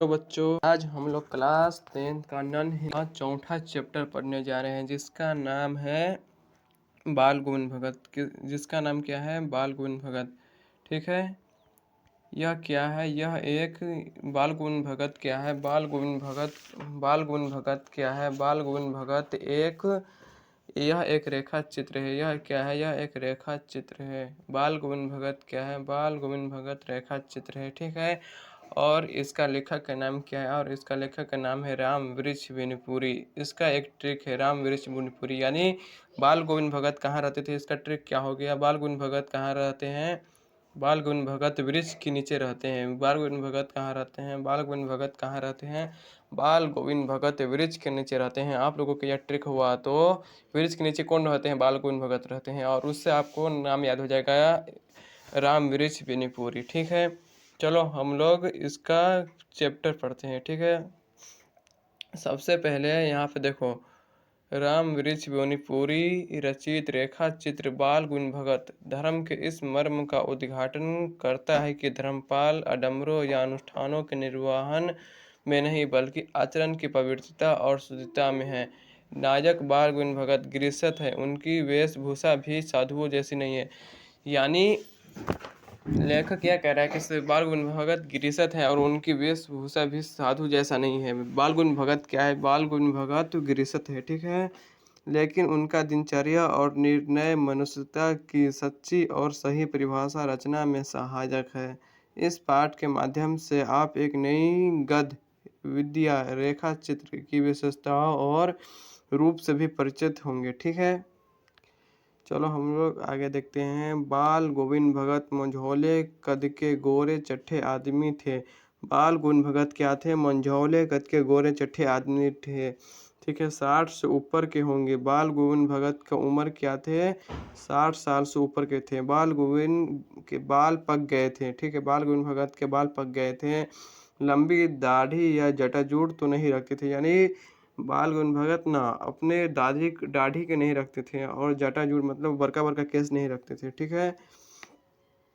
तो बच्चों, आज हम लोग क्लास 10 का नन्ही का चौथा चैप्टर पढ़ने जा रहे हैं, जिसका नाम है बाल गोविंद भगत। जिसका नाम क्या है? बाल गोविंद भगत। ठीक है। यह क्या है? यह एक बाल गोविंद भगत क्या है? बाल गोविंद भगत क्या है? बाल गोविंद भगत यह एक रेखा चित्र है। यह क्या है? यह एक रेखा चित्र है। बाल गोविंद भगत क्या है? बाल गोविंद भगत रेखा चित्र है। ठीक है। और इसका लेखक का नाम क्या है? और इसका लेखक का नाम है राम वृक्ष बिनपुरी। इसका एक ट्रिक है, राम वृक्ष बिनपुरी। यानी बाल गोविंद भगत कहाँ रहते थे? इसका ट्रिक क्या हो गया? बाल गोविंद भगत कहाँ रहते हैं? बाल गोविंद भगत वृक्ष के नीचे रहते हैं। बाल गोविंद भगत कहाँ रहते हैं? बाल गोविंद भगत कहाँ रहते हैं? बाल गोविंद भगत वृक्ष के नीचे रहते हैं। आप लोगों को यह ट्रिक हुआ तो वृक्ष के नीचे कौन रहते हैं? बाल गोविंद भगत रहते हैं। और उससे आपको नाम याद हो जाएगा, राम वृक्ष बिनीपुरी। ठीक है। चलो हम लोग इसका चैप्टर पढ़ते हैं। ठीक है। सबसे पहले यहाँ पे देखो, राम वृक्ष बिनीपुरी रचित रेखा चित्र बाल गोविंद भगत धर्म के इस मर्म का उद्घाटन करता है कि धर्मपाल आडंबरों या अनुष्ठानों के निर्वहन में नहीं, बल्कि आचरण की पवित्रता और शुद्धता में है। नायक बाल गोविंद भगत गृहस्थ है, उनकी वेशभूषा भी साधुओं जैसी नहीं है। यानी लेखक क्या कह रहा है कि बाल गोविंद भगत गृहस्थ है और उनकी वेशभूषा भी साधु जैसा नहीं है। बाल गोविंद भगत क्या है? बाल गोविंद भगत गृहस्थ है। ठीक है। लेकिन उनका दिनचर्या और निर्णय मनुष्यता की सच्ची और सही परिभाषा रचना में सहायक है। इस पाठ के माध्यम से आप एक नई गद्य विद्या रेखा चित्र की विशेषताओं और रूप से भी परिचित होंगे। ठीक है। चलो हम लोग आगे देखते हैं। बाल गोविंद भगत मंझौले कद के गोरे चट्टे आदमी थे। बाल गोविंद भगत क्या थे? मंझौले कद के गोरे चट्टे आदमी थे। ठीक है। 60 से ऊपर के होंगे। बाल गोविंद भगत का उम्र क्या थे? 60 साल से ऊपर के थे। बाल गोविंद के बाल पक गए थे। ठीक है। बाल गोविंद भगत के बाल पक गए थे। लंबी दाढ़ी या जटाजूट तो नहीं रखते थे। यानी बाल गोविंद भगत ना अपने दाढ़ी के नहीं रखते थे, और जटाजूट मतलब बड़का बड़का केस नहीं रखते थे। ठीक है।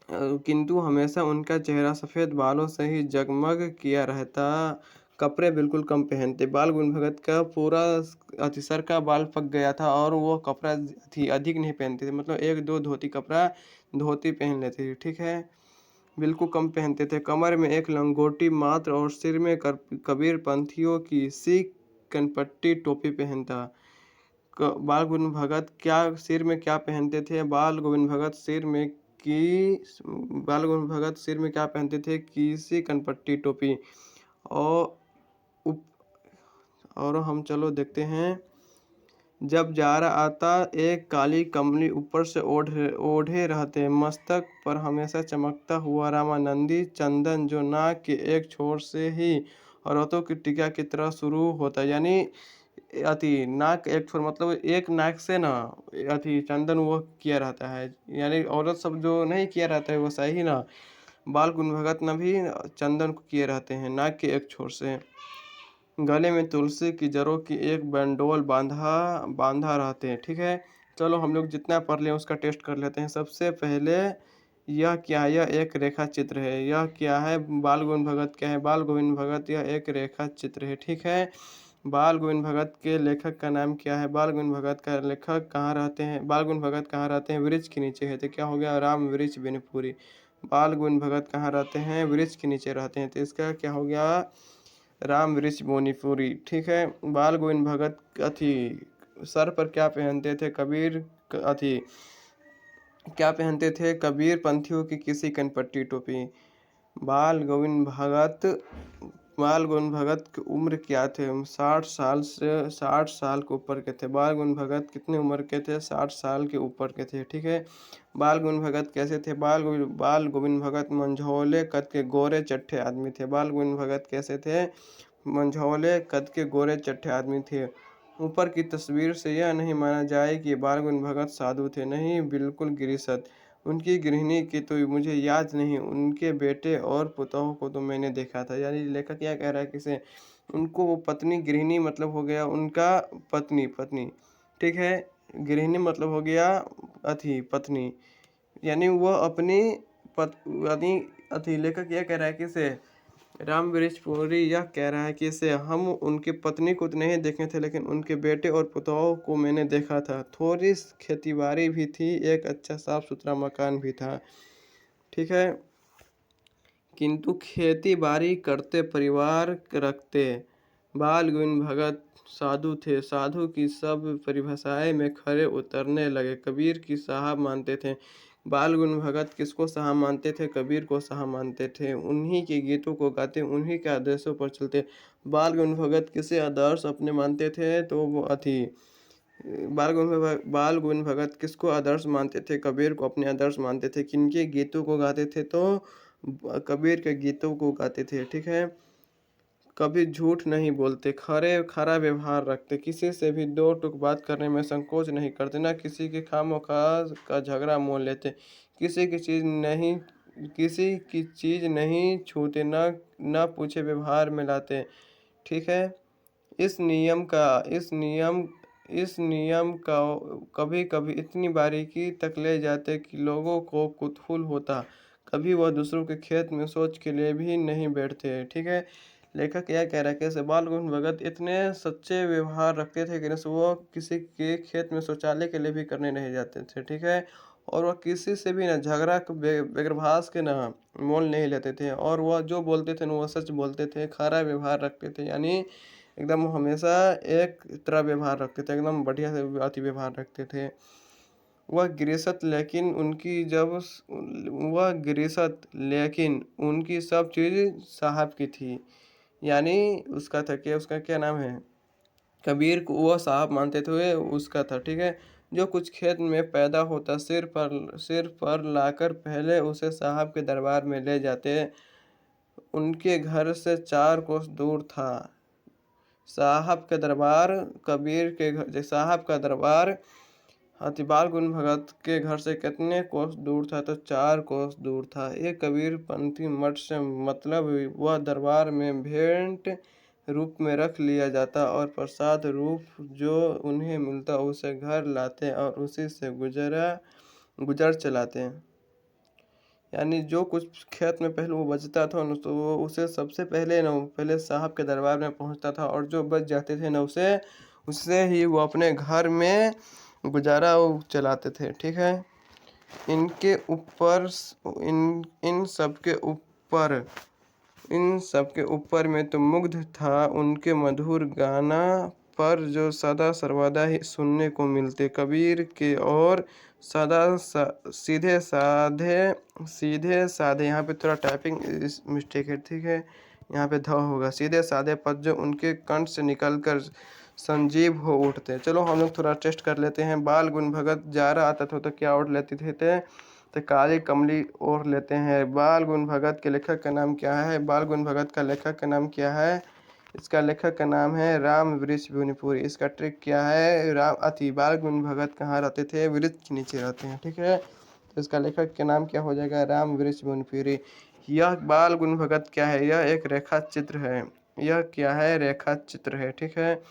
किंतु हमेशा उनका चेहरा सफ़ेद बालों से ही जगमग किया रहता। कपड़े बिल्कुल कम पहनते। बाल गोविंद भगत का पूरा सर का बाल पक गया था और वो कपड़ा अधिक नहीं पहनते थे। मतलब एक दो धोती पहन लेते थे। ठीक है। बिल्कुल कम पहनते थे। कमर में एक लंगोटी मात्र और सिर में कबीर पंथियों की सी कनपट्टी टोपी पहनता। बाल गोविंद भगत क्या सिर में क्या पहनते थे? बाल गोविंद भगत सिर में क्या पहनते थे? सी कनपट्टी टोपी। और उप और हम चलो देखते हैं। जब जाड़ा आता एक काली कमली ऊपर से ओढ़े रहते। मस्तक पर हमेशा चमकता हुआ रामानंदी चंदन जो नाक के एक छोर से ही औरतों की टीका की तरह शुरू होता। यानी नाक एक छोर मतलब एक नाक से ना चंदन वो किया रहता है। यानी औरत सब जो नहीं किया रहता है वो सही ना, बाल गोविंद भगत न भी चंदन को किए रहते हैं नाक के एक छोर से। गले में तुलसी की जड़ों की एक बंडोल बांधा रहते हैं। ठीक है। चलो हम लोग जितना पढ़ लें उसका टेस्ट कर लेते हैं। सबसे पहले यह क्या है? यह एक रेखा चित्र है। यह क्या है? बाल गोविंद भगत क्या है? बाल गोविंद भगत यह एक रेखा चित्र है। ठीक है। बाल गोविंद भगत के लेखक का नाम क्या है? बाल गोविंद भगत का लेखक कहाँ रहते हैं? बाल गोविंद भगत कहाँ रहते हैं? वृक्ष के नीचे है। तो क्या हो गया? राम वृक्ष बिनपुरी। बाल गोविंद भगत कहाँ रहते हैं? वृक्ष के नीचे रहते हैं। तो इसका क्या हो गया? राम वृक्ष बिनीपुरी। ठीक है। बाल गोविंद भगत सर पर क्या पहनते थे? क्या पहनते थे? कबीर पंथियों की किसी कनपट्टी टोपी। बाल गोविंद भगत बाल गोविंद भगत की उम्र क्या थे? 60 साल के ऊपर के थे। बाल गोविंद भगत कितने उम्र के थे? 60 साल के ऊपर के थे। ठीक है। बाल गोविंद भगत कैसे थे? बाल गोविंद भगत मंझौले कद के गोरे चट्टे आदमी थे। बाल गोविंद भगत कैसे थे? मंझौले कद के गोरे चट्टे आदमी थे। ऊपर की तस्वीर से यह नहीं माना जाए कि बाल गोविंद भगत साधु थे। नहीं, बिल्कुल गृहस्थ। उनकी गृहिणी की तो मुझे याद नहीं, उनके बेटे और पुतोह को तो मैंने देखा था। यानी लेखक क्या कह रहा है किसे? उनको वो पत्नी, गृहिणी मतलब हो गया उनका पत्नी। ठीक है। गृहिणी मतलब हो गया पत्नी। यानी वो अपनी यानी लेखक यह कह रहा है किसे? राम वृक्षपुरी यह कह रहा है कि इसे हम उनकी पत्नी को तो नहीं देखे थे, लेकिन उनके बेटे और पुतों को मैंने देखा था। थोड़ी खेतीबाड़ी भी थी, एक अच्छा साफ सुथरा मकान भी था। ठीक है, किंतु खेती बाड़ी करते परिवार रखते। बाल गोविंद भगत साधु थे, साधु की सब परिभाषाएं में खरे उतरने लगे। कबीर की साहब मानते थे। बाल गोविंद भगत किसको साहब मानते थे? कबीर को साहब मानते थे। उन्हीं के गीतों को गाते, उन्हीं के आदर्शों पर चलते। बाल गोविंद भगत किसे आदर्श अपने मानते थे? तो वो बाल गोविंद भगत किसको आदर्श मानते थे? कबीर को अपने आदर्श मानते थे। किनके गीतों को गाते थे? तो कबीर के गीतों को गाते थे। ठीक है, कभी झूठ नहीं बोलते, खरा व्यवहार रखते, किसी से भी दो टूक बात करने में संकोच नहीं करते, ना किसी के खामोखा का झगड़ा मोल लेते, किसी की चीज नहीं छूते, ना पूछे व्यवहार में लाते। ठीक है, इस नियम का कभी कभी इतनी बारीकी तक ले जाते कि लोगों को कुतूहल होता। कभी वह दूसरों के खेत में सोच के लिए भी नहीं बैठते। ठीक है, लेखक यह कह रहा है कि बाल गौर भगत इतने सच्चे व्यवहार रखते थे कि वो किसी के खेत में शौचालय के लिए भी करने नहीं जाते थे। ठीक है, और वह किसी से भी ना झगड़ा बगैर के ना मोल नहीं लेते थे, और वह जो बोलते थे ना वह सच बोलते थे, खरा व्यवहार रखते थे। यानी एकदम हमेशा एक तरह व्यवहार रखते थे, एकदम बढ़िया से अति व्यवहार रखते थे। वह गिरसत लेकिन उनकी जब वह गिरसत लेकिन उनकी सब चीज़ साहब की थी। यानी उसका क्या नाम है? कबीर को वह साहब मानते थे, उसका था। ठीक है, जो कुछ खेत में पैदा होता सिर पर लाकर पहले उसे साहब के दरबार में ले जाते। उनके घर से 4 कोस दूर था साहब का दरबार। साहब का दरबार हथिबाल गुन भगत के घर से कितने कोस दूर था? तो 4 कोस दूर था। एक कबीर पंथी मठ से मतलब वह दरबार में भेंट रूप में रख लिया जाता और प्रसाद रूप जो उन्हें मिलता उसे घर लाते और उसी से गुजर चलाते। यानी जो कुछ खेत में पहले वो बचता था न, तो वो उसे सबसे पहले साहब के दरबार में पहुंचता था, और जो बच जाते थे न उसे उससे ही वो अपने घर में गुजारा वो चलाते थे। ठीक है, इनके ऊपर इन सब के ऊपर में तो मुग्ध था उनके मधुर गाना पर जो सदा सर्वदा ही सुनने को मिलते। कबीर के और सीधे साधे यहाँ पे थोड़ा टाइपिंग मिस्टेक है। ठीक है, यहाँ पे ध होगा। सीधे साधे पद जो उनके कंठ से निकलकर संजीव हो उठते। चलो हम लोग थोड़ा टेस्ट कर लेते हैं। बाल गुण भगत जारा आता था तो क्या ओढ़ लेते थे? तो काली कमली ओढ़ लेते हैं। बाल गुण भगत के लेखक का नाम क्या है? बाल गुण भगत का लेखक का नाम क्या है? इसका लेखक का नाम है राम वृक्षपुरी। इसका ट्रिक क्या है? बाल गुण भगत कहाँ रहते थे? वृक्ष के नीचे रहते हैं। ठीक है, तो इसका लेखक का नाम क्या हो जाएगा? राम वृक्षपुरी। यह बाल गुण भगत क्या है? यह एक रेखा चित्र है। यह क्या है? रेखा चित्र है। ठीक है,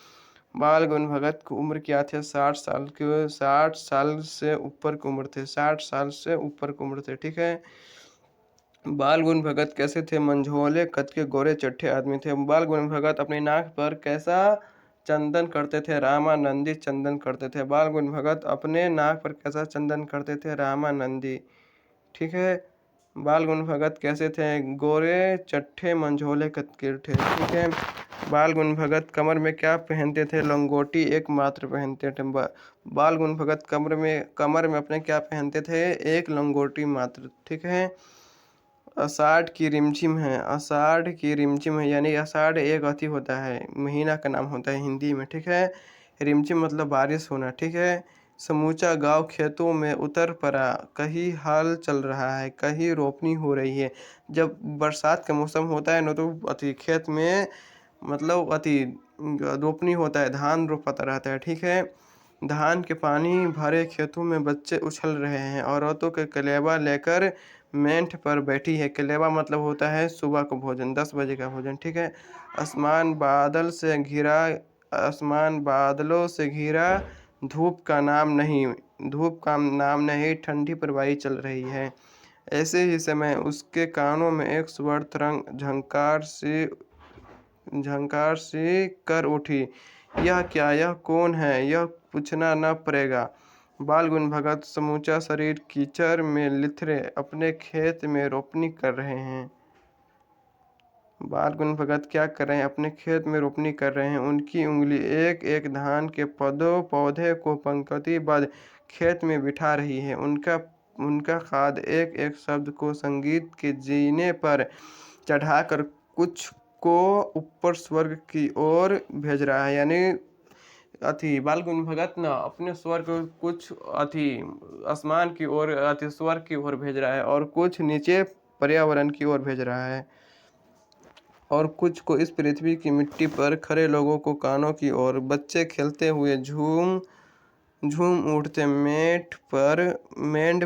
बाल गौर भगत की उम्र क्या थे? 60 साल से ऊपर की उम्र थे। 60 साल से ऊपर की उम्र थे। ठीक है, बाल गौर भगत कैसे थे? मंझोले कद के गोरे चट्टे आदमी थे। बाल गौर भगत अपनी नाक पर कैसा चंदन करते थे? रामानंदी चंदन करते थे। बाल गौर भगत अपने नाक पर कैसा चंदन करते थे? रामानंदी। ठीक है, बाल गुण भगत कैसे थे? गोरे चट्टे मंझोले कद के थे। ठीक है, बाल गुण भगत कमर में क्या पहनते थे? लंगोटी एकमात्र पहनते थे। बाल गुण भगत कमर में अपने क्या पहनते थे? एक लंगोटी मात्र। ठीक है, आषाढ़ की रिमझिम है, यानी आषाढ़ एक अति होता है, महीना का नाम होता है हिंदी में। ठीक है, रिमझिम मतलब बारिश होना। ठीक है, समूचा गांव खेतों में उतर पड़ा, कहीं हाल चल रहा है, कहीं रोपनी हो रही है। जब बरसात का मौसम होता है ना तो अति खेत में मतलब अति रोपनी होता है, धान रोपाता रहता है। ठीक है, धान के पानी भरे खेतों में बच्चे उछल रहे हैं, औरतों के कलेवा लेकर मेंठ पर बैठी है। कलेवा मतलब होता है सुबह का भोजन, 10 बजे का भोजन। ठीक है, आसमान बादलों से घिरा, धूप का नाम नहीं, ठंडी प्रवाही चल रही है। ऐसे ही समय उसके कानों में एक स्वर्ण तरंग झंकार सी कर उठी। यह क्या, यह कौन है, यह पूछना न पड़ेगा। बाल गुण भगत समूचा शरीर कीचड़ में लिथरे अपने खेत में रोपनी कर रहे हैं। बाल गुण भगत क्या कर रहे हैं, अपने खेत में रोपनी कर रहे हैं। उनकी उंगली एक एक धान के पौधे को पंक्तिबद्ध खेत में बिठा रही है। उनका उनका खाद एक एक शब्द को संगीत के जीने पर चढ़ाकर कुछ को ऊपर स्वर्ग की ओर भेज रहा है। यानी बाल गुण भगत ना अपने स्वर को कुछ आसमान की ओर स्वर्ग की ओर भेज रहा है, और कुछ नीचे पर्यावरण की ओर भेज रहा है, और कुछ को इस पृथ्वी की मिट्टी पर खड़े लोगों को कानों की ओर। बच्चे खेलते हुए झूम झूम उठते, मेंढ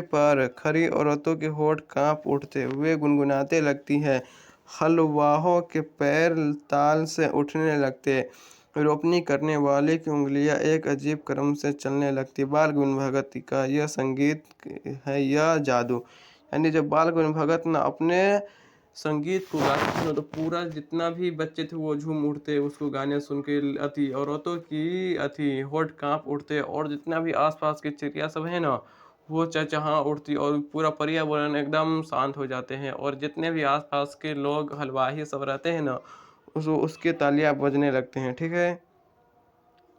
पर खड़ी औरतों के होठ कांप उठते, वे गुनगुनाते लगती है। हलवाहों के पैर ताल से उठने लगते, रोपनी करने वाले की उंगलियां एक अजीब क्रम से चलने लगती। बाल गुण भगत का यह संगीत है, यह जादू। यानी जब बाल गुण भगत ना अपने संगीत को गाते थे तो पूरा जितना भी बच्चे थे वो झूम उठते उसको गाने सुन के। औरतों की होठ कांप उठते, और जितना भी आसपास के चिड़िया सब है ना वो चहचहा उठती, और पूरा पर्यावरण एकदम शांत हो जाते हैं। और जितने भी आसपास के लोग हलवाही सब रहते हैं ना उसके तालियां बजने लगते हैं। ठीक है।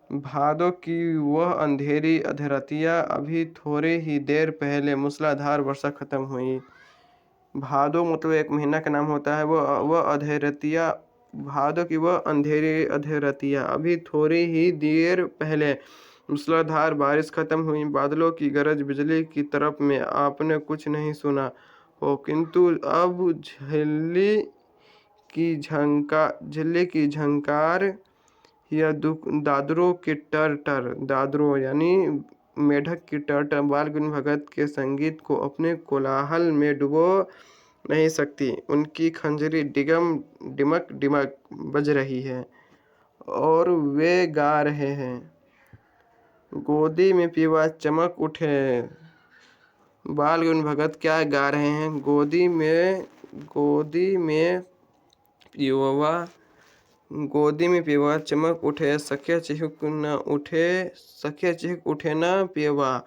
भादों की वह अंधेरी अधरतिया, अभी थोड़ी ही देर पहले मूसलाधार वर्षा खत्म हुई। भादो मतलब एक महीना का नाम होता है। वह अधेरतिया, भादो की वह अंधेरी अधेरतिया, अभी थोड़ी ही देर पहले मूसलाधार बारिश खत्म हुई। बादलों की गरज बिजली की तरफ में आपने कुछ नहीं सुना हो, किंतु अब झिल्ली की झंकार या दादरों के दादरों यानी मेढक की टर बाल गुण भगत के संगीत को अपने कोलाहल में डुबो नहीं सकती। उनकी खंजरी डिगम डिमक डिमक बज रही है, और वे गा रहे हैं। गोदी में पीवा चमक उठे। बाल गुण भगत क्या गा रहे हैं, गोदी में पीवा चमक उठे, सखिया चिहुक न पीवा।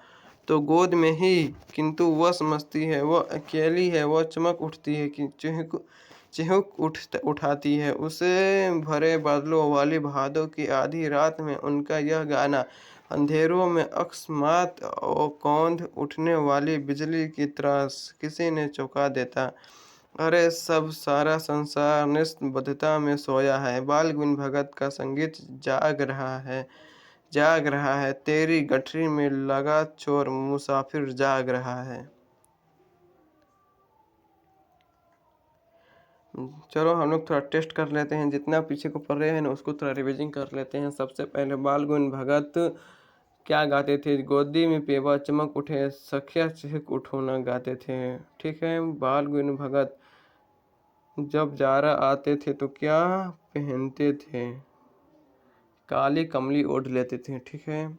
तो गोद में ही, किंतु वह समझती है वह अकेली है। वह चमक उठती है कि उठाती है उसे भरे बादलों वाली भादों की आधी रात में। उनका यह गाना अंधेरों में अकस्मात कौंध उठने वाली बिजली की तरह किसी ने चौंका देता। अरे सब सारा संसार निस्तब्धता में सोया है। बाल गुण भगत का संगीत जाग रहा है। तेरी गठरी में लगा चोर मुसाफिर जाग रहा है। चलो हम लोग थोड़ा टेस्ट कर लेते हैं, जितना पीछे को पढ़ रहे हैं ना उसको थोड़ा रिविजन कर लेते हैं। सबसे पहले बाल गुण भगत क्या गाते थे, गोदी में पेवा चमक उठे, सखिया चिहक उठो न गाते थे। ठीक है। बाल गुण भगत जब जारा आते थे तो क्या पहनते थे, काली कमली ओढ़ लेते थे। ठीक है।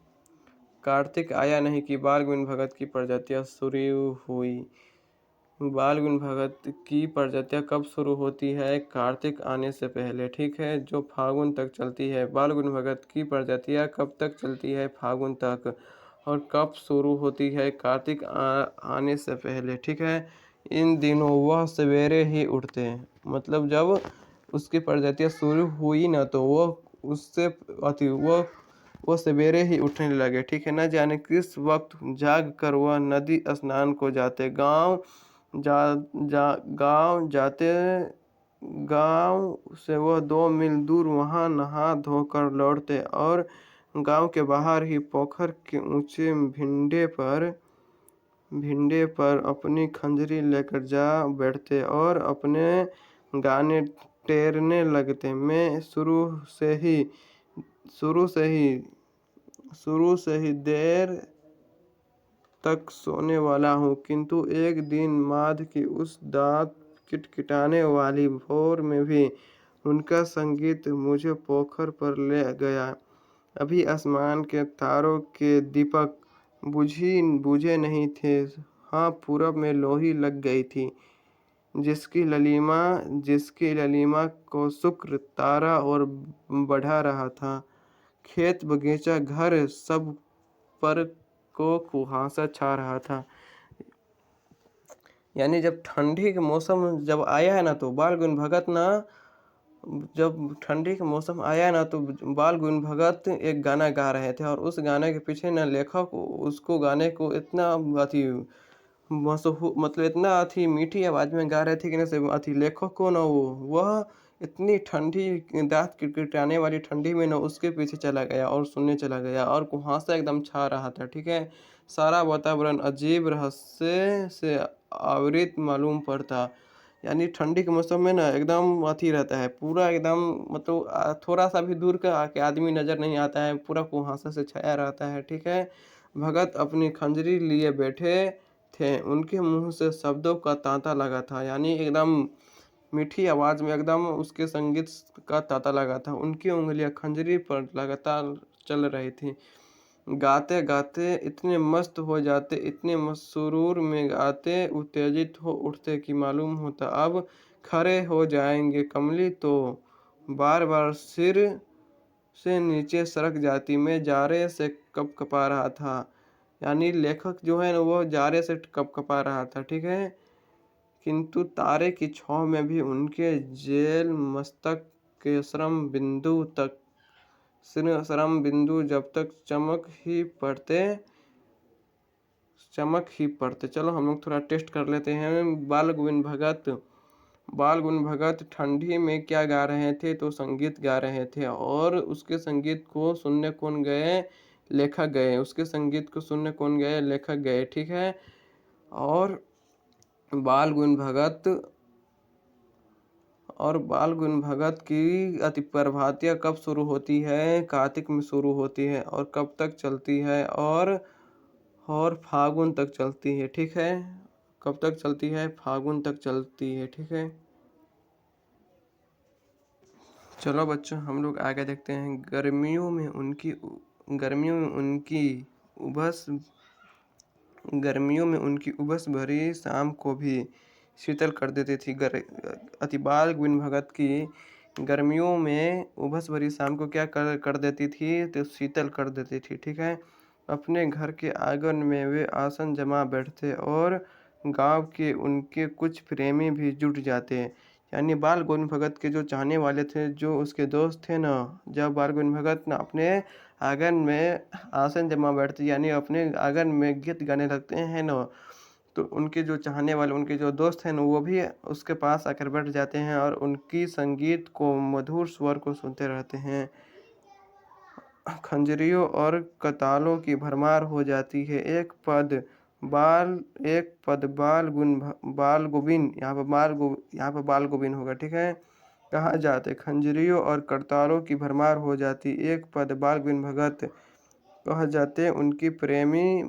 कार्तिक आया नहीं कि बाल गुण भगत की प्रजातियां शुरू हुई। बाल गुण भगत की प्रजातियां कब शुरू होती है, कार्तिक आने से पहले। ठीक है। जो फागुन तक चलती है। बाल गुण भगत की प्रजातियां कब तक चलती है, फागुन तक। और कब शुरू होती है, कार्तिक आने से पहले। ठीक है। इन दिनों वह सवेरे ही उठते हैं, मतलब जब उसकी प्रजातियां शुरू हुई ना तो वो सवेरे ही उठने लगे। ठीक है। न जाने किस वक्त जाग कर वह नदी स्नान को जाते, गांव से वह 2 मील दूर वहां नहा धोकर लौटते, और गांव के बाहर ही पोखर के ऊंचे भिंडे पर अपनी खंजरी लेकर जा बैठते और अपने गाने टेरने लगते। मैं शुरू से ही देर तक सोने वाला हूँ, किंतु एक दिन माध की उस दांत किटकिटाने वाली भोर में भी उनका संगीत मुझे पोखर पर ले गया। अभी आसमान के तारों के दीपक बुझे नहीं थे। हाँ पूरब में लोही लग गई थी, जिसकी ललिमा को शुक्र तारा और बढ़ा रहा था। खेत बगीचा घर सब पर को कुहासा छा रहा था। यानी जब ठंडी के मौसम जब आया है ना, तो बाल गुण भगत ना, जब ठंडी का मौसम आया ना, तो बाल गुण भगत एक गाना गा रहे थे, और उस गाने के पीछे ना लेखक उसको गाने को इतना अति मतलब इतना अति मीठी आवाज में गा रहे थे कि ना, से अति लेखक को ना वह इतनी ठंडी दांत किटकिटाने वाली ठंडी में ना उसके पीछे चला गया और सुनने चला गया, और कुहासा एकदम छा रहा था। ठीक है, सारा वातावरण अजीब रहस्य से आवृत मालूम पड़ता। यानी ठंडी के मौसम में ना एकदम अथी रहता है, पूरा एकदम मतलब थोड़ा सा भी दूर का आके आदमी नजर नहीं आता है, पूरा कुहासा से छाया रहता है। ठीक है, भगत अपनी खंजरी लिए बैठे थे, उनके मुंह से शब्दों का तांता लगा था। यानी एकदम मीठी आवाज में एकदम उसके संगीत का तांता लगा था। उनकी उंगलियां खंजरी पर लगातार चल रही थी। गाते गाते इतने मस्त हो जाते, इतने मसरूर में गाते, उत्तेजित हो उठते कि मालूम होता अब खड़े हो जाएंगे। कमली तो बार बार सिर से नीचे सरक जाती। मैं जारे से कपकपा रहा था। यानी लेखक जो है ना, वो जारे से कपकपा रहा था। ठीक है, किंतु तारे की छाँव में भी उनके जेल मस्तक के श्रम बिंदु जब तक चमक ही पड़ते। चलो हम लोग थोड़ा टेस्ट कर लेते हैं। बाल गुण भगत ठंडी में क्या गा रहे थे, तो संगीत गा रहे थे, और उसके संगीत को सुनने कौन गए, लेखक गए। उसके संगीत को सुनने कौन गए, लेखक गए। ठीक है, और बाल गुण भगत की अति प्रभातियाँ कब शुरू होती है, कार्तिक में शुरू होती है, और कब तक चलती है, और फागुन तक चलती है। ठीक है, कब तक चलती है, फागुन तक चलती है। ठीक है, चलो बच्चों हम लोग आगे देखते हैं। गर्मियों में उनकी उबस भरी शाम को भी शीतल कर देती थी। अतिबाल गुण भगत की गर्मियों में उबस भरी शाम को क्या कर देती थी, तो शीतल कर देती थी। ठीक है, अपने घर के आंगन में वे आसन जमा बैठते, और गांव के उनके कुछ प्रेमी भी जुट जाते। यानी बाल गौर भगत के जो चाहने वाले थे, जो उसके दोस्त थे ना, जब बाल गौर भगत ना अपने आंगन में आसन जमा बैठते, यानी अपने आंगन में गीत गाने लगते हैं ना, तो उनके जो चाहने वाले, उनके जो दोस्त हैं ना, वो भी उसके पास आकर बैठ जाते हैं, और उनकी संगीत को मधुर स्वर को सुनते रहते हैं। खंजरियों और कतालों की भरमार हो जाती है। एक पद बाल गोविंद, यहाँ पर बाल गोविंद होगा। ठीक है, कहा जाते खंजरियों और करतालों की भरमार हो जाती, एक पद बाल गोविंद भगत कह जाते। उनकी प्रेमी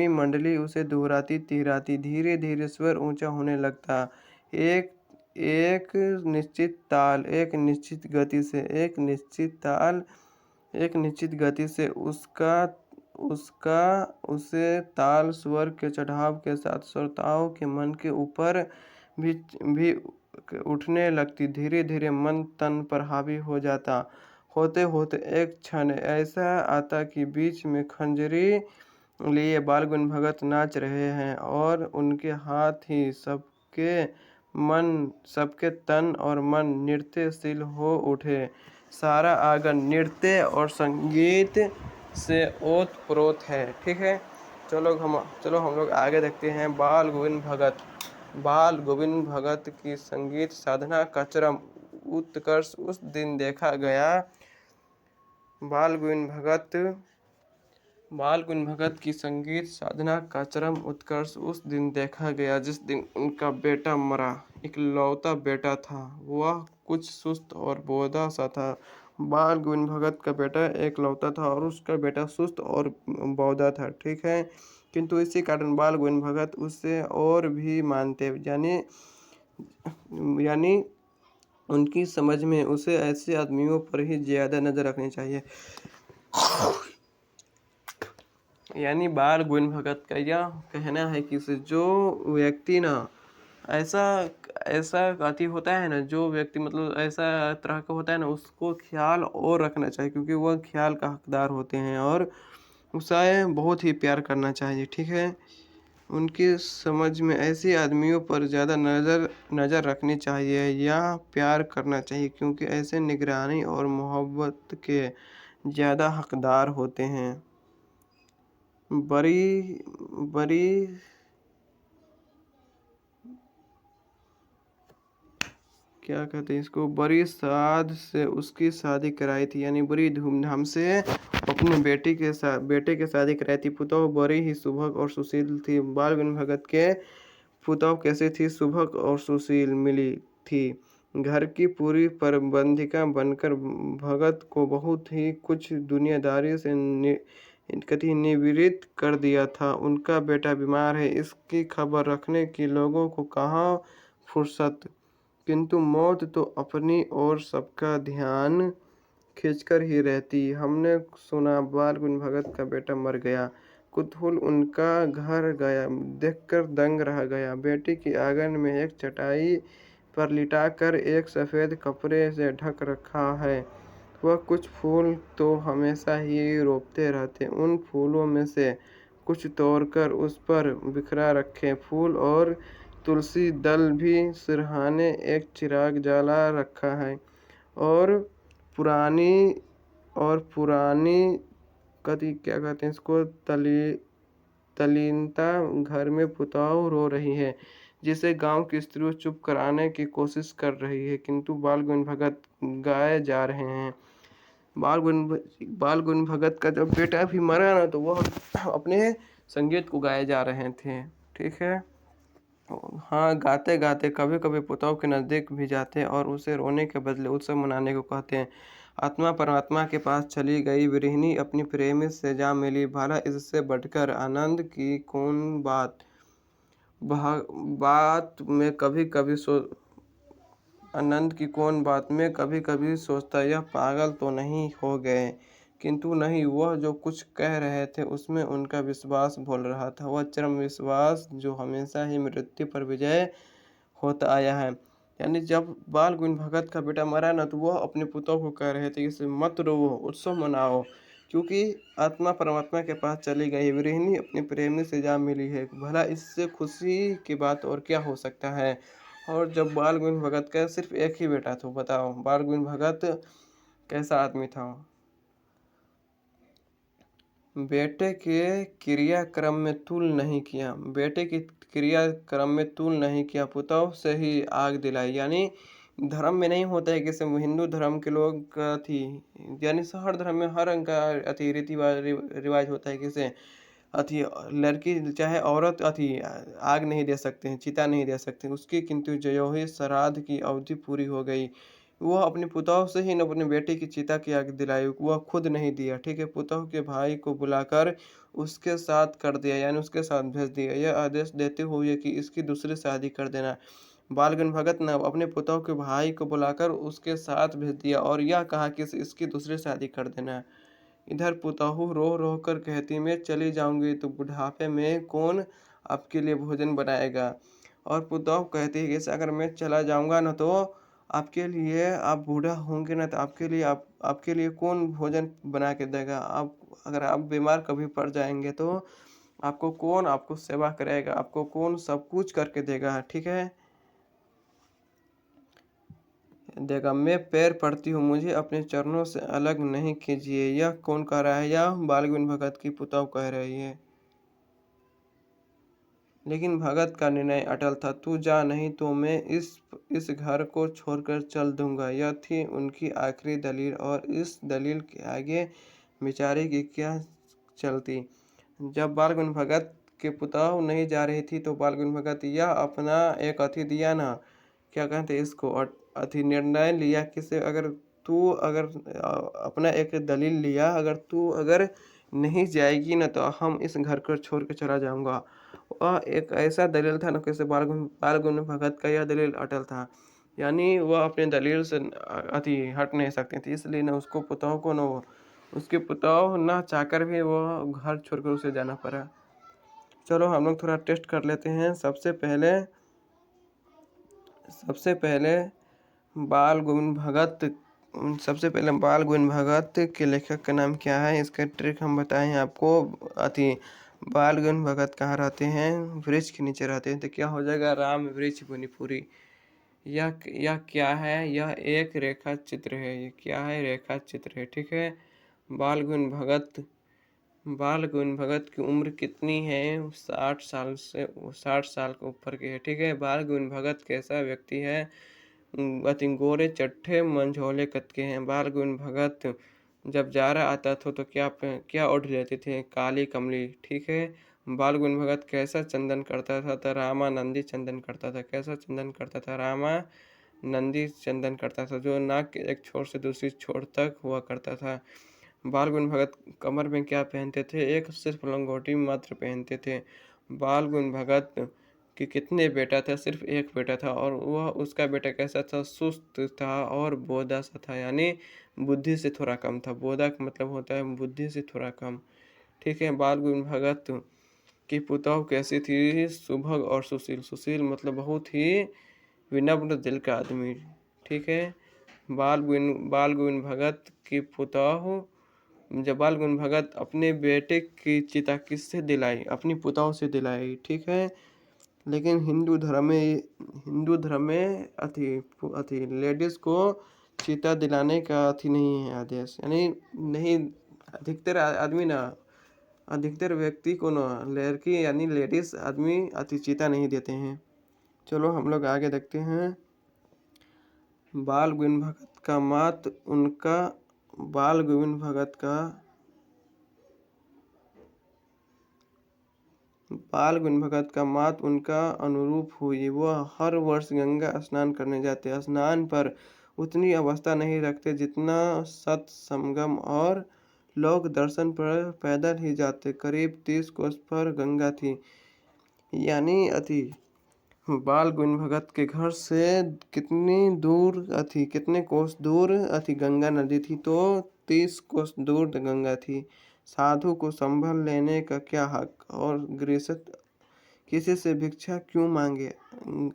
मंडली उसे दोहराती तिहराती। धीरे धीरे स्वर ऊंचा होने लगता। एक एक निश्चित ताल, एक निश्चित गति से उसे ताल स्वर के चढ़ाव के साथ श्रोताओं के मन के ऊपर भी उठने लगती। धीरे धीरे मन तन पर हावी हो जाता। होते होते एक क्षण ऐसा आता कि बीच में खंजरी लिए बाल गुण भगत नाच रहे हैं, और उनके हाथ ही सबके तन और मन नृत्यशील हो उठे। सारा आंगन नृत्य और संगीत से ओत-प्रोत है। ठीक है, चलो हम लोग आगे देखते हैं। बाल गोविंद भगत की संगीत साधना का चरम उत्कर्ष उस दिन देखा गया। बाल गुण भगत की संगीत साधना का चरम उत्कर्ष उस दिन देखा गया, जिस दिन उनका बेटा मरा। इकलौता बेटा था, वह कुछ सुस्त और बोदा सा था। बाल गोविंद भगत का बेटा एकलौता था, और उसका बेटा सुस्त और बौदा था। ठीक है, किंतु इसी कारण बाल गोविंद भगत उससे और भी मानते। यानी यानी उनकी समझ में उसे ऐसे आदमियों पर ही ज़्यादा नज़र रखनी चाहिए। यानी बाल गुण भगत का यह कहना है कि जो व्यक्ति ना ऐसा ऐसा अति होता है ना, जो व्यक्ति मतलब ऐसा तरह का होता है ना, उसको ख्याल और रखना चाहिए, क्योंकि वह ख्याल का हकदार होते हैं और उसे बहुत ही प्यार करना चाहिए। ठीक है, उनकी समझ में ऐसे आदमियों पर ज़्यादा नज़र नज़र रखनी चाहिए या प्यार करना चाहिए, क्योंकि ऐसे निगरानी और मोहब्बत के ज़्यादा हकदार होते हैं। बड़ी बड़ी क्या कहते हैं इसको, बड़ी साद से उसकी शादी कराई थी, यानी बड़ी धूमधाम से अपने बेटे के शादी कराई थी। पुतौह बड़ी ही सुभग और सुशील थी। बाल गण भगत के पुतौह कैसे थी? सुभग और सुशील मिली थी। घर की पूरी प्रबंधिका बनकर भगत को बहुत ही कुछ दुनियादारी से कति निवृत्त कर दिया था। उनका बेटा बीमार है, इसकी खबर रखने की लोगों को कहाँ फुर्सत, किंतु मौत तो अपनी ओर सबका ध्यान खींचकर ही रहती। हमने सुना बाल गुण भगत का बेटा मर गया। कुतूहल उनका घर गया, देखकर दंग रह गया। बेटी की आंगन में एक चटाई पर लिटाकर एक सफ़ेद कपड़े से ढक रखा है। वह कुछ फूल तो हमेशा ही रोपते रहते। उन फूलों में से कुछ तोड़कर उस पर बिखरा रखे। फूल और तुलसी दल भी सिरहाने एक चिराग जला रखा है। और पुरानी पुरानी कति क्या कहते हैं इसको, तलीनता घर में पुतौह रो रही है, जिसे गांव की स्त्रियों चुप कराने की कोशिश कर रही है, किंतु बाल भगत गाए जा रहे हैं। बाल गुण भगत का जब बेटा भी मरा ना, तो वह अपने संगीत को गाए जा रहे थे। ठीक है, हाँ, गाते गाते कभी कभी पुतौह के नज़दीक भी जाते और उसे रोने के बदले उत्सव मनाने को कहते हैं। आत्मा परमात्मा के पास चली गई, विरहिणी अपनी प्रेमी से जा मिली, भला इससे बढ़कर आनंद की कौन बात। बात में कभी कभी आनंद की कौन बात में कभी कभी सोचता, यह पागल तो नहीं हो गए, किंतु नहीं, वह जो कुछ कह रहे थे उसमें उनका विश्वास बोल रहा था, वह चरम विश्वास जो हमेशा ही मृत्यु पर विजय होता आया है। यानी जब बाल गुण भगत का बेटा मरा ना, तो वह अपने पुतों को कह रहे थे कि मत रो, उत्सव मनाओ, क्योंकि आत्मा परमात्मा के पास चली गई, विरहिणी अपने प्रेमी से जा मिली है, भला इससे खुशी की बात और क्या हो सकता है। और जब बाल गुण भगत का सिर्फ एक ही बेटा था, बताओ बाल गुण भगत कैसा आदमी था। बेटे के क्रियाक्रम में तूल नहीं किया, बेटे की क्रियाक्रम में तूल नहीं किया, पुतौह से ही आग दिलाई। यानी धर्म में नहीं होता है कि सिर्फ हिंदू धर्म के लोग का थी, यानी हर धर्म में हर रंग का अति रीति रिवाज होता है। किसे अति लड़की चाहे औरत अति आग नहीं दे सकते हैं, चिता नहीं दे सकते उसकी, किंतु जो ही श्राद्ध की अवधि पूरी हो गई, वह अपने पुतौह से ही न अपने बेटे की चिता की आग दिलाई, वह खुद नहीं दिया। ठीक है, पुतौह के भाई को बुलाकर उसके साथ कर दिया, यानी उसके साथ भेज दिया, यह आदेश देते हुए कि इसकी दूसरी शादी कर देना। बालगण भगत ने अपने पुतौह के भाई को बुलाकर उसके साथ भेज दिया और यह कहा कि इसकी दूसरी शादी कर देना। इधर पुतौह रो रो कर कहती, मैं चली जाऊंगी तो बुढ़ापे में कौन आपके लिए भोजन बनाएगा। और पुतौह कहती है कि अगर मैं चला जाऊंगा ना, तो आपके लिए, आप बूढ़ा होंगे ना, तो आपके लिए कौन भोजन बना के देगा। आप अगर आप बीमार कभी पड़ जाएंगे तो आपको कौन आपको सेवा करेगा, आपको कौन सब कुछ करके देगा। ठीक है, देगा, मैं पैर पड़ती हूँ, मुझे अपने चरणों से अलग नहीं कीजिए। यह कौन कह रहा है? यह बालगुन भगत की पुतौह कह रही है। लेकिन भगत का निर्णय अटल था, तू जा, नहीं तो मैं इस घर को छोड़कर चल दूंगा। यह थी उनकी आखिरी दलील, और इस दलील के आगे बेचारे की क्या चलती। जब बालगुन भगत के पुतौह नहीं जा रही थी, तो बालगुन भगत यह अपना एक अति दिया ना, क्या कहते इसको, अति निर्णय लिया कि से अगर तू अगर अपना एक दलील लिया, अगर तू अगर नहीं जाएगी ना तो हम इस घर को छोड़ के चला जाऊँगा। वह एक ऐसा दलील था ना, कैसे बाल गंगाधर भगत का यह दलील अटल था। यानी वह अपने दलील से हट नहीं सकती थी, इसलिए ना उसको पुतोहू को ना वो उसके पुतोहू ना चाहकर भी वो घर छोड़कर उसे जाना पड़ा। चलो हम लोग थोड़ा टेस्ट कर लेते हैं। सबसे पहले बाल गोविंद भगत सबसे पहले बाल गोविंद भगत के लेखक का नाम क्या है, इसका ट्रिक हम बताए हैं आपको। अति बाल गोविंद भगत कहाँ रहते हैं? वृक्ष के नीचे रहते हैं, तो क्या हो जाएगा? राम वृक्ष वनपुरी। यह क्या है? यह एक रेखा चित्र है। ये क्या है? रेखा चित्र है, ठीक है। बाल गोविंद भगत की उम्र कितनी है? 60 साल के ऊपर की है, ठीक है। बाल गोविंद भगत कैसा व्यक्ति है? अति गोरे चट्टे मंझोले कद के हैं। बाल गोविंद भगत जब जाड़ा आता था तो क्या ओढ़ लेते थे? काली कमली, ठीक है। बाल गोविंद भगत कैसा चंदन करता था? तो रामानंदी चंदन करता था। कैसा चंदन करता था? रामानंदी चंदन करता था, जो नाक के एक छोर से दूसरी छोर तक हुआ करता था। बाल गोविंद भगत कमर में क्या पहनते थे? एक सिर्फ लंगोटी मात्र पहनते थे। बाल गोविंद भगत के कितने बेटा था? सिर्फ एक बेटा था, और वह उसका बेटा कैसा था? सुस्त था और बोदा सा था, यानी बुद्धि से थोड़ा कम था। बोदा का मतलब होता है बुद्धि से थोड़ा कम, ठीक है। बाल गोविंद भगत की पुतौह कैसी थी? सुभग और सुशील। सुशील मतलब बहुत ही विनम्र दिल का आदमी, ठीक है। बाल गोविंद भगत की पुतौह जब बाल गोविंद भगत अपने बेटे की चिता किससे दिलाई? अपनी पुतौह से दिलाई, ठीक है। लेकिन हिंदू धर्म में अथी लेडीज को चिता दिलाने का नहीं है आदेश, यानी नहीं। अधिकतर व्यक्ति को ना लड़की यानी लेडीज आदमी चिता नहीं देते हैं। चलो हम लोग आगे देखते हैं। बाल गोविंद भगत का मात उनका बाल गोविंद भगत का बाल गोविंद भगत का मात उनका अनुरूप हुई। वह हर वर्ष गंगा स्नान करने जाते। स्नान पर उतनी अवस्था नहीं रखते जितना सत्संगम और लोक दर्शन पर पैदल ही जाते। करीब 30 कोस पर गंगा थी, यानी बाल गोविंद भगत के घर से कितने कोस दूर गंगा नदी थी? तो 30 कोस दूर गंगा थी। साधु को संभल लेने का क्या हक? और गृहस्थ किसी से भिक्षा क्यों मांगे?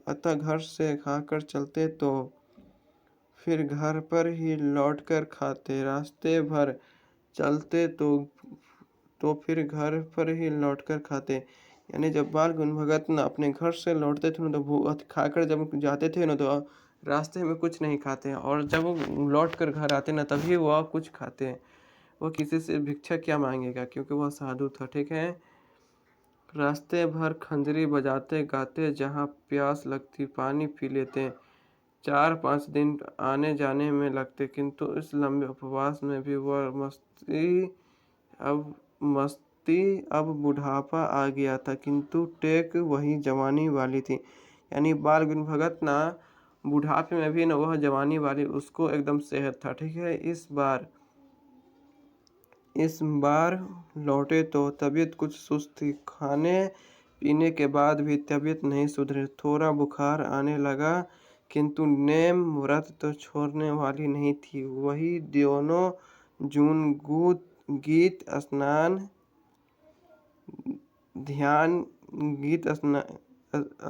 अतः घर से खाकर चलते तो फिर घर पर ही लौटकर खाते। रास्ते भर चलते तो फिर घर पर ही लौटकर खाते। यानी जब बाल गोविंद भगत ना अपने घर से लौटते थे ना, तो खाकर जब जाते थे ना, तो रास्ते में कुछ नहीं खाते, और जब लौट कर घर आते ना, तभी वह कुछ खाते। वो किसी से भिक्षा क्या मांगेगा, क्योंकि वह साधु था, ठीक है। रास्ते भर खंजरी बजाते गाते, जहाँ प्यास लगती पानी पी लेते। 4-5 दिन आने जाने में लगते, किंतु इस लंबे उपवास में भी वह अब बुढ़ापा आ गया था, किंतु टेक वही जवानी वाली थी। यानी बाल गोविंद भगत ना बुढ़ापे में भी ना वह जवानी वाली उसको एकदम सेहत था, ठीक है। इस बार लौटे तो तबीयत कुछ सुस्त थी। खाने पीने के बाद भी तबीयत नहीं सुधरी। थोड़ा बुखार आने लगा, किंतु नेम व्रत तो छोड़ने वाली नहीं थी। वही दोनों जून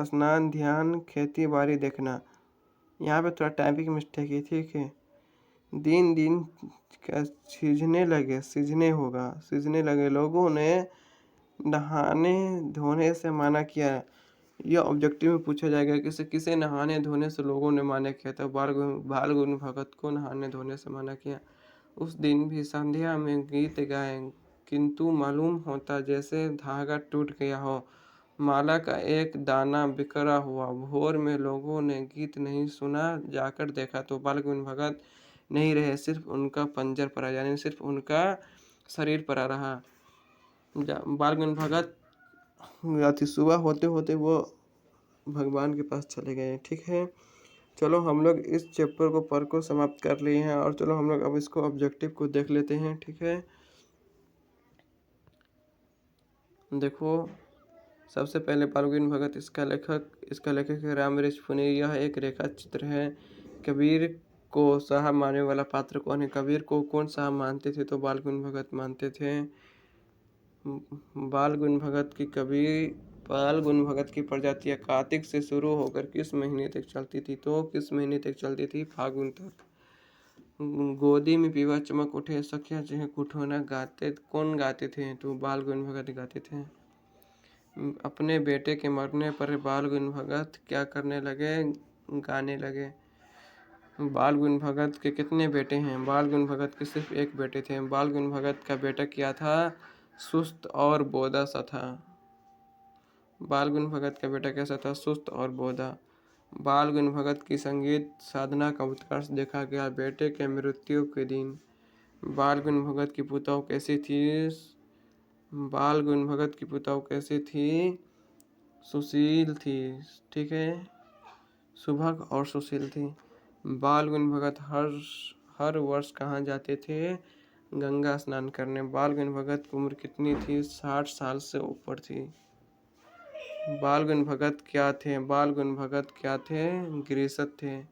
स्नान ध्यान खेती बाड़ी देखना। यहाँ पे थोड़ा टाइपिंग मिस्टेक है, ठीक है। दिन दिन सीझने लगे। लोगों ने नहाने धोने से मना किया। यह ऑब्जेक्टिव में पूछा जाएगा कि किसे नहाने धोने से लोगों ने मना किया था? बाल गोविंद भगत को नहाने धोने से मना किया। उस दिन भी संध्या में गीत गाए, किंतु मालूम होता जैसे धागा टूट गया हो, माला का एक दाना बिखरा हुआ। भोर में लोगों ने गीत नहीं सुना, जाकर देखा तो बाल गोविंद भगत नहीं रहे, सिर्फ उनका पंजर पड़ा, यानी सिर्फ उनका शरीर पड़ा रहा। बाल गोविंद भगत सुबह होते होते वो भगवान के पास चले गए, ठीक है। चलो हम लोग इस चैप्टर को पढ़ को समाप्त कर लिए हैं, और चलो हम लोग अब इसको ऑब्जेक्टिव को देख लेते हैं, ठीक है। देखो, सबसे पहले बाल गोविंद भगत, इसका लेखक है रामवृक्ष पुनेरी। यह एक रेखा चित्र है। कबीर को साहब मानने वाला पात्र कौन है? कबीर को कौन साहब मानते थे? तो बाल गोविंद भगत मानते थे। बाल गुण भगत की प्रजातियां कार्तिक से शुरू होकर किस महीने तक चलती थी? तो किस महीने तक चलती थी? फागुन तक। गोदी में पीवा चमक उठे, सखिया जो है कुठोना गाते, कौन गाते थे? तो बाल गुण भगत गाते थे। अपने बेटे के मरने पर बाल गुण भगत क्या करने लगे? गाने लगे। बाल गुण भगत के कितने बेटे हैं? बाल गुण भगत के सिर्फ एक बेटे थे। बाल गुण भगत का बेटा क्या था? सुस्त और बोधा सा था। बाल गुण भगत का बेटा कैसा था? सुस्त और बोधा। बाल गुण भगत की संगीत साधना का उत्कर्ष देखा गया बेटे के मृत्यु के दिन। बाल गुण भगत की पुतौ कैसी थी? बाल गुण भगत की पुतौ कैसी थी? सुशील थी। ठीक है, सुभग और सुशील थी। बाल गुण भगत हर वर्ष कहाँ जाते थे? गंगा स्नान करने। बाल गुण भगत की उम्र कितनी थी? 60 साल से ऊपर थी। बाल गुण भगत क्या थे? बाल गुण भगत क्या थे? गृहस्थ थे।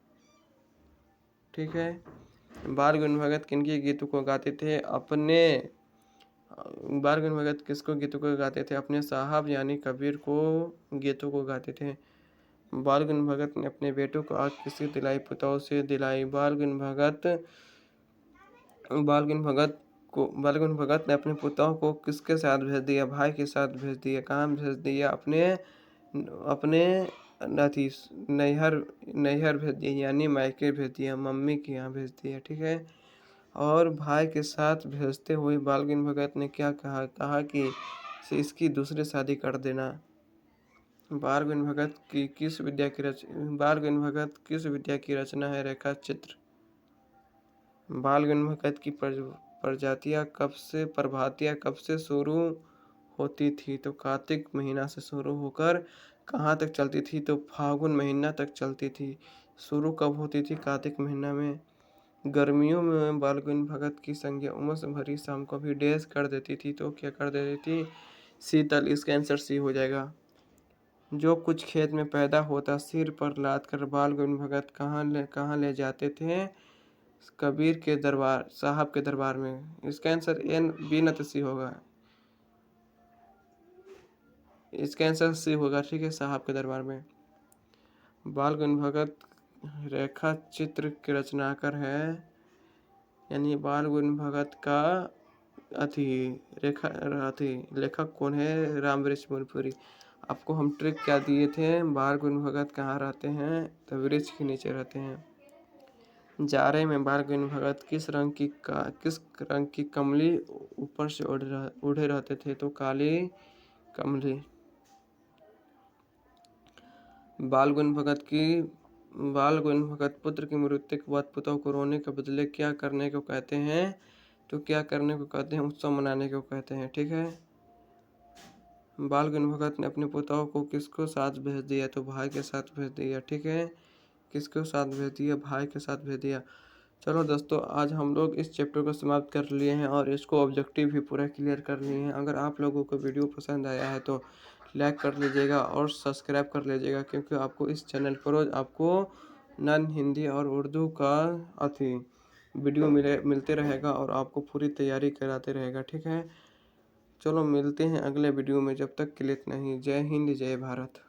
ठीक है, बाल गुण भगत किनके गीतों को गाते थे? बाल गुण भगत किसको गीतों को गाते थे? अपने साहब यानी कबीर को गीतों को गाते थे। बाल गुण भगत ने अपने बेटों को आग किससे दिलाई? पुतौ से दिलाई। बाल गुण भगत ने अपने पुतौ को किसके साथ भेज दिया? भाई के साथ भेज दिया। कहाँ भेज दिया? अपने नैहर भेज दिया, यानी मायके भेज दिया, मम्मी के यहाँ भेज दिया। ठीक है, और भाई के साथ भेजते हुए बाल गुण भगत ने क्या कहा? कहा कि इसकी दूसरी शादी कर देना। बाल गुण भगत किस विद्या की रचना है? रेखा चित्र। बाल गुण भगत की प्रभातियां कब से शुरू होती थी? तो कार्तिक महीना से शुरू होकर कहाँ तक चलती थी? तो फागुन महीना तक चलती थी। शुरू कब होती थी? कार्तिक महीना में। गर्मियों में बाल गुण भगत की संज्ञा उमस भरी शाम को भी डैश कर देती थी। तो क्या कर देती थी? शीतल। इसका आंसर सी हो जाएगा। जो कुछ खेत में पैदा होता सिर पर लाद कर बाल गुण भगत कहाँ ले जाते थे? कबीर के दरबार, साहब के दरबार में। इसका आंसर एन बी न तो सी होगा। इसका आंसर सी होगा। ठीक है, साहब के दरबार में। बाल गुण भगत रेखा चित्र के रचनाकार है, यानी बाल गुण भगत का लेखक कौन है? रामवृक्ष पुनेरी। आपको हम ट्रिक क्या दिए थे? बाल गुण भगत कहाँ रहते हैं? तो वृक्ष के नीचे रहते हैं। जाड़े में बाल गुण भगत किस रंग की कमली ऊपर से उड़े रहते थे? तो काली कमली। बाल गुण भगत पुत्र की मृत्यु के बाद पुतौ को रोने के बदले क्या करने को कहते हैं? तो क्या करने को कहते हैं? उत्सव मनाने को कहते हैं। ठीक है, बाल गुण भगत ने अपने पुतौ को किसको साथ भेज दिया? तो भाई के साथ भेज दिया। ठीक है, किसके साथ भेज दिया? भाई के साथ भेज दिया। चलो दोस्तों, आज हम लोग इस चैप्टर को समाप्त कर लिए हैं और इसको ऑब्जेक्टिव भी पूरा क्लियर कर लिए हैं। अगर आप लोगों को वीडियो पसंद आया है तो लाइक कर लीजिएगा और सब्सक्राइब कर लीजिएगा, क्योंकि आपको इस चैनल पर रोज आपको नन हिंदी और उर्दू का वीडियो मिलते रहेगा और आपको पूरी तैयारी कराते रहेगा। ठीक है, चलो मिलते हैं अगले वीडियो में। जब तक के लिए इतना ही। जय हिंद, जय भारत।